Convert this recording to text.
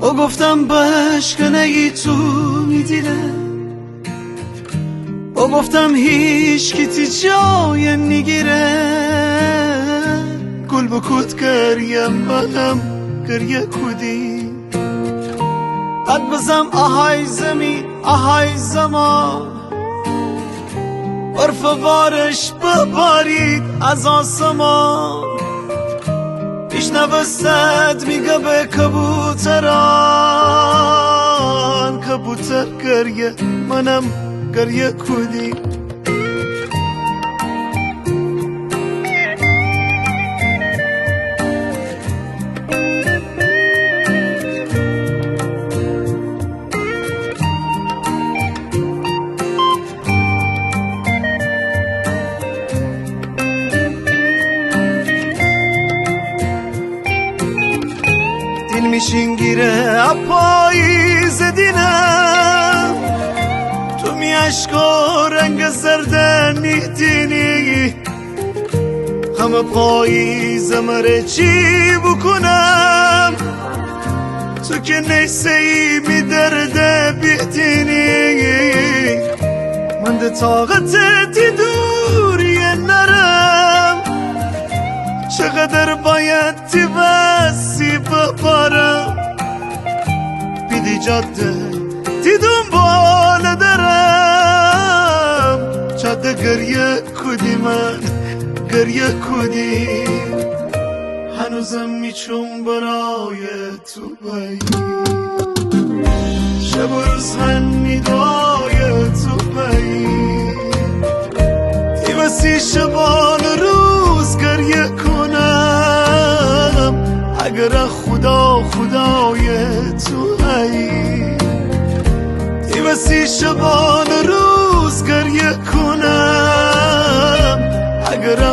و گفتم بشکنه ای تو میدیره و گفتم هیچ کتی جای نگیره گل بکود گریه منم گریه کودی حد بزم آهای زمین آهای زمان عرف بارش ببارید از آسمان پیشنوستت میگه به کبوتران کبوتر گریه منم گریه کودی دل میشین گیره پاییز دینم تو می عشقا رنگ زردن میدینی همه پاییز مره چی بکنم تو که نیسی می درده بیدینی من ده طاقت تی دوری نرم چقدر باید تی بسی ببارم بیدی جاده تی دنبال درم جاده گریه کودی من گریه کودی هنوزم میچون برای تو بایی شب و روز من ندای تو بایی تی بسی شبان روز گریه کنم اگر خدا خدای تو هایی تی بسی شبان روز گریه کنم اگر